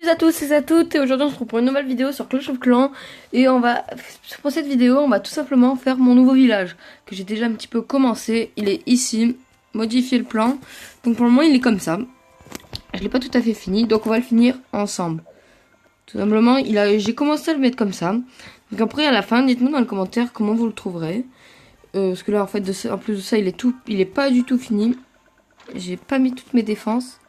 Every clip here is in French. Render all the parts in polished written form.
Salut à tous et à toutes, et aujourd'hui on se retrouve pour une nouvelle vidéo sur Clash of Clans. Et pour cette vidéo, on va tout simplement faire mon nouveau village que j'ai déjà un petit peu commencé. Il est ici, modifier le plan. Donc pour le moment il est comme ça. Je l'ai pas tout à fait fini, donc on va le finir ensemble. Tout simplement, j'ai commencé à le mettre comme ça. Donc après à la fin, dites-moi dans les commentaires comment vous le trouverez. Parce que là en fait, en plus de ça, il est pas du tout fini. J'ai pas mis toutes mes défenses.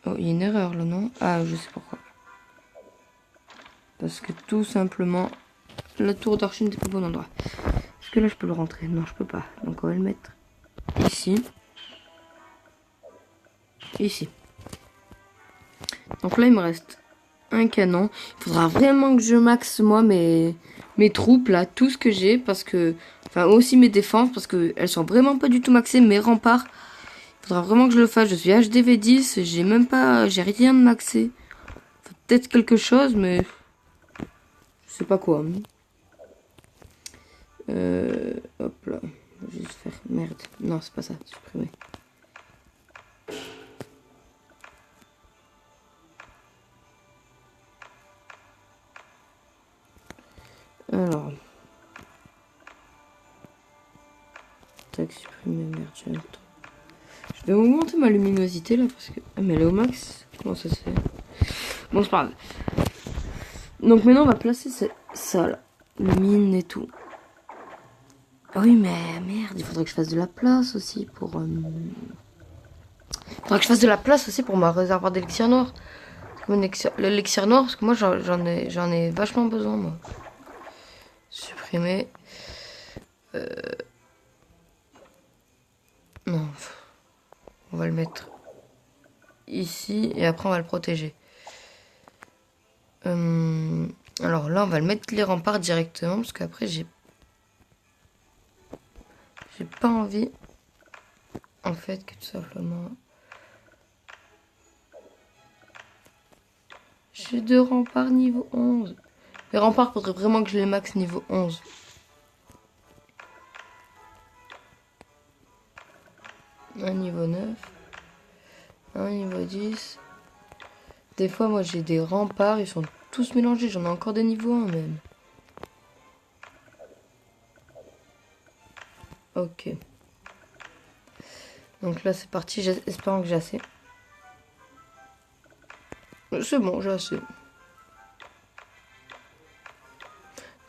Oh, il y a une erreur là, non? Ah, je sais pourquoi. Parce que tout simplement, la tour d'archi n'était pas au bon endroit. Est-ce que là je peux le rentrer? Non, je peux pas. Donc on va le mettre ici. Ici. Donc là il me reste un canon. Il faudra vraiment que je maxe moi mes troupes là, tout ce que j'ai. Parce que, enfin aussi mes défenses. Parce que elles sont vraiment pas du tout maxées. Mes remparts, il faudra vraiment que je le fasse. Je suis HDV10, j'ai rien de maxé. Enfin, peut-être quelque chose mais je sais pas quoi. Hop là. Je vais juste faire merde. Non, c'est pas ça. Supprimer. Alors. Tac, supprimer, merde, je vais augmenter ma luminosité là parce que. Ah, mais elle est au max. Comment ça se fait? Bon, c'est pas grave. Donc maintenant, on va placer ça là. Les mines et tout. Ah oui, mais merde, il faudrait que je fasse de la place aussi pour. Il faudrait que je fasse de la place aussi pour ma réservoir d'élixir noir. L'élixir noir, parce que moi j'en ai vachement besoin, moi. Supprimer. Non. On va le mettre ici et après on va le protéger. Alors là on va le mettre les remparts directement parce qu'après j'ai pas envie en fait que tout simplement j'ai 2 remparts niveau 11. Les remparts faudrait vraiment que je les max niveau 11. Un niveau 9. Un niveau 10. Des fois moi j'ai des remparts, ils sont tous mélangés, j'en ai encore des niveaux 1 même. Ok. Donc là c'est parti, j'espère que j'ai assez. C'est bon, j'ai assez.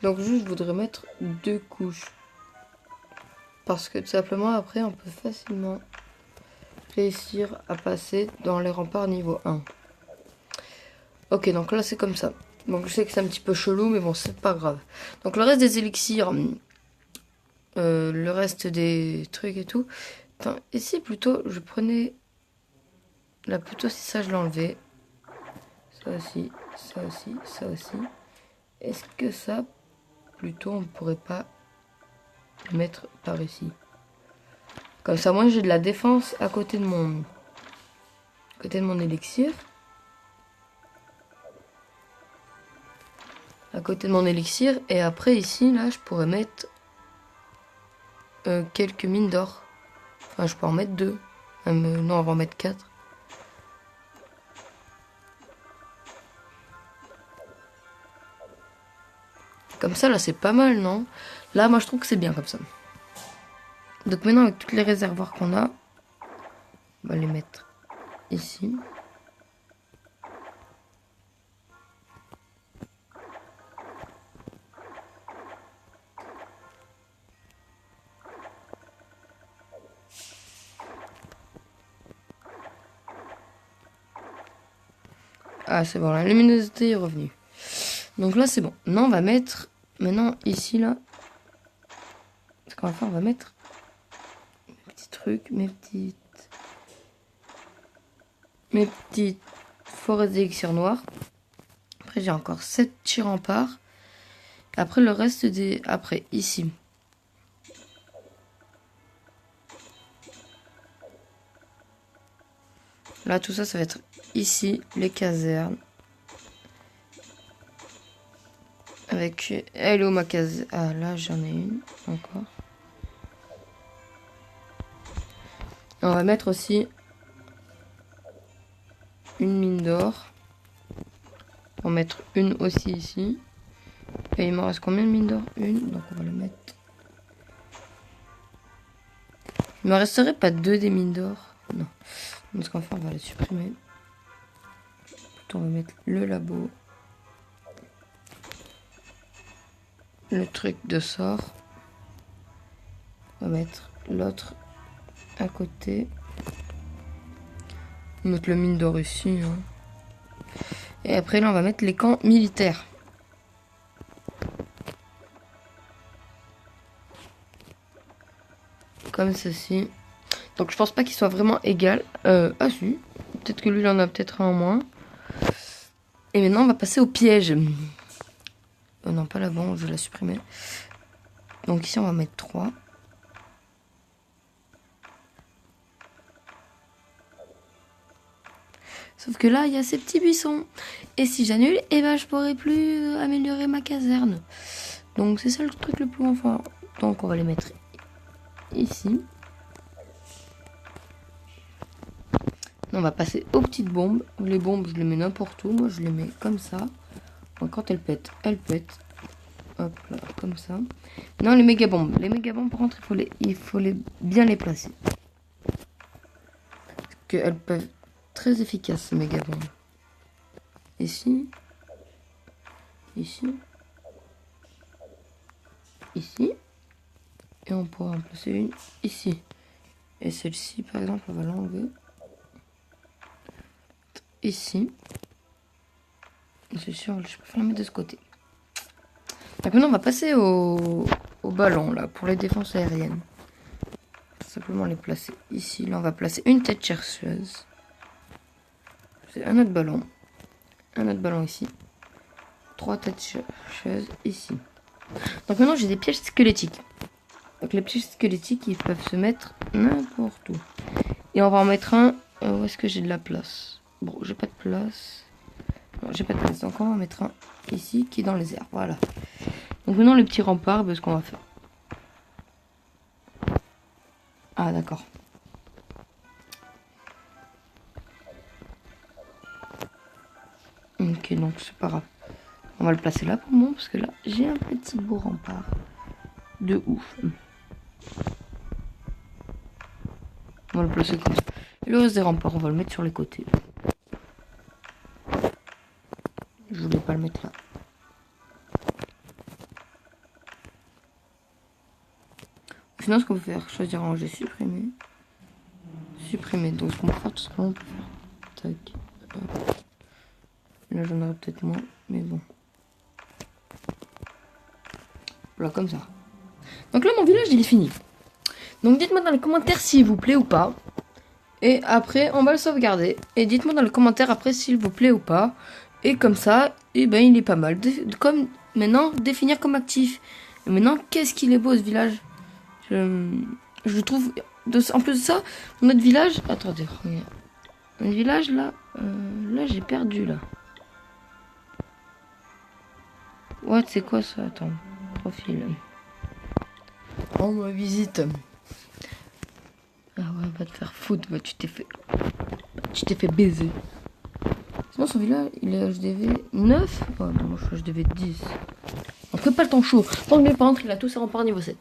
Donc juste je voudrais mettre 2 couches. Parce que tout simplement après on peut facilement réussir à passer dans les remparts niveau 1. Ok, donc là c'est comme ça. Donc je sais que c'est un petit peu chelou mais bon c'est pas grave. Donc le reste des élixirs, le reste des trucs et tout. Enfin ici plutôt je prenais là plutôt si ça je l'enlevais. Ça aussi, ça aussi, ça aussi. Est-ce que ça plutôt on pourrait pas le mettre par ici? Comme ça moi j'ai de la défense à côté de mon élixir. À côté de mon élixir. Et après ici là je pourrais mettre quelques mines d'or. Enfin je peux en mettre 2. Non on va en mettre 4. Comme ça là c'est pas mal non? Là moi je trouve que c'est bien comme ça. Donc maintenant avec tous les réservoirs qu'on a, on va les mettre ici. Ah c'est bon, la luminosité est revenue. Donc là c'est bon. Maintenant on va mettre, maintenant ici là, ce qu'on va faire on va mettre mes petits trucs, mes petites forêts d'élixir noir. Après j'ai encore 7 petits remparts. Après le reste des... Après ici. Là tout ça ça va être ici les casernes. Avec... Hello ma caserne. Ah là j'en ai une encore. On va mettre aussi une mine d'or. On va mettre une aussi ici. Et il me reste combien de mines d'or? Une, donc on va le mettre. Il me resterait pas deux des mines d'or? Non. Donc ce qu'on va faire, on va les supprimer. On va mettre le labo. Le truc de sort. On va mettre l'autre à côté. On va mettre le mine d'or ici. Hein. Et après là, on va mettre les camps militaires. Comme ceci. Donc je pense pas qu'il soit vraiment égal. Ah si. Peut-être que lui, il en a peut-être un en moins. Et maintenant, on va passer au piège. Oh non, pas là-bas, je vais la supprimer. Donc ici, on va mettre 3. Sauf que là, il y a ces petits buissons. Et si j'annule, eh ben, je pourrai plus améliorer ma caserne. Donc c'est ça le truc le plus enfin. Donc on va les mettre ici. On va passer aux petites bombes. Les bombes, je les mets n'importe où. Moi, je les mets comme ça. Donc, quand elles pètent, elles pètent. Hop là, comme ça. Non, les méga bombes. Les méga bombes, par contre, il faut bien les placer. Parce qu'elles peuvent être très efficaces, ces méga bombes. Ici. Ici. Ici. Et on pourra en placer une ici. Et celle-ci, par exemple, on va l'enlever. Ici. C'est sûr, je préfère la mettre de ce côté. Donc maintenant, on va passer au ballon, là, pour les défenses aériennes. Tout simplement les placer ici. Là, on va placer une tête chercheuse. C'est un autre ballon. Un autre ballon ici. 3 têtes chercheuses ici. Donc maintenant, j'ai des pièges squelettiques. Donc les pièges squelettiques, ils peuvent se mettre n'importe où. Et on va en mettre un. Où est-ce que j'ai de la place? Bon, j'ai pas de place. Non, j'ai pas de place. Donc on va en mettre un ici qui est dans les airs. Voilà. Donc maintenant, les petits remparts, ben, ce qu'on va faire. Ah, d'accord. Ok, donc c'est pas grave. On va le placer là pour moi, parce que là, j'ai un petit beau rempart. De ouf. On va le placer comme ça. Et le reste des remparts, on va le mettre sur les côtés. Je voulais pas le mettre là. Sinon, ce qu'on peut faire, choisir ranger, supprimer. Supprimer. Donc, ce qu'on peut faire, tout simplement, on peut faire. Tac. Là, j'en aurais peut-être moins, mais bon. Voilà, comme ça. Donc là, mon village, il est fini. Donc, dites-moi dans les commentaires s'il vous plaît ou pas. Et après, on va le sauvegarder. Et dites-moi dans les commentaires après s'il vous plaît ou pas. Et comme ça, eh ben, il est pas mal. Comme maintenant, définir comme actif. Et maintenant, qu'est-ce qu'il est beau ce village. Je trouve. En plus de ça, notre village. Attendez, regarde. Notre village là. Là, j'ai perdu là. What, c'est quoi ça? Attends. Profil. Oh, ma visite. Ah ouais, va te faire foutre. Bah, tu t'es fait baiser. Sinon, son village, il est HDV 9. Oh, non, moi, je suis HDV 10. On fait pas le temps chaud. Donc, mes peintres, il a tous ses remparts niveau 7.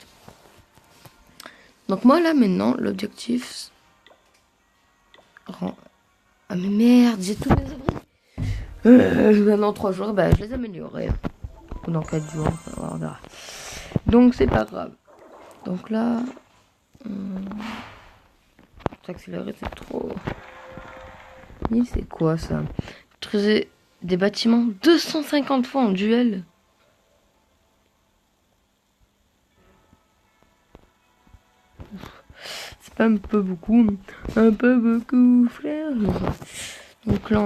Donc, moi, là, maintenant, l'objectif. Ah, mais merde, j'ai tous mes abris. Dans 3 jours, bah, je les améliorerai. Ou dans 4 jours, on verra. Donc, c'est pas grave. Donc, là. Accélérer, c'est trop. Mais c'est quoi ça? Creuser des bâtiments 250 fois en duel. C'est pas un peu beaucoup. Un peu beaucoup, frère. Donc là,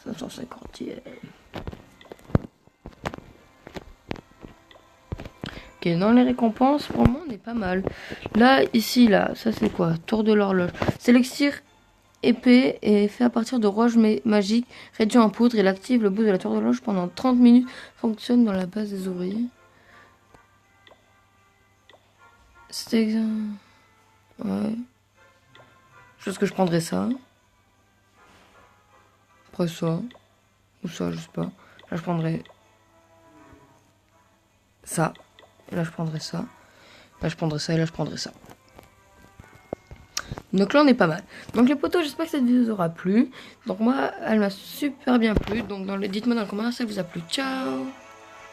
550. Ok, dans les récompenses, pour moi, on est pas mal. Là, ici, là, ça c'est quoi? Tour de l'horloge. C'est l'élixir épée et fait à partir de roches magiques réduit en poudre. Il active le bout de la tour de l'horloge pendant 30 minutes. Fonctionne dans la base des ouvriers. C'était... Ouais. Je pense que je prendrais ça. Après ça, ou ça, je sais pas. Là, je prendrai ça. Et là, je prendrai ça. Là, je prendrai ça et là, je prendrai ça. Donc là, on est pas mal. Donc les potos, j'espère que cette vidéo vous aura plu. Donc moi, elle m'a super bien plu. Donc dites-moi dans les commentaires si elle vous a plu. Ciao!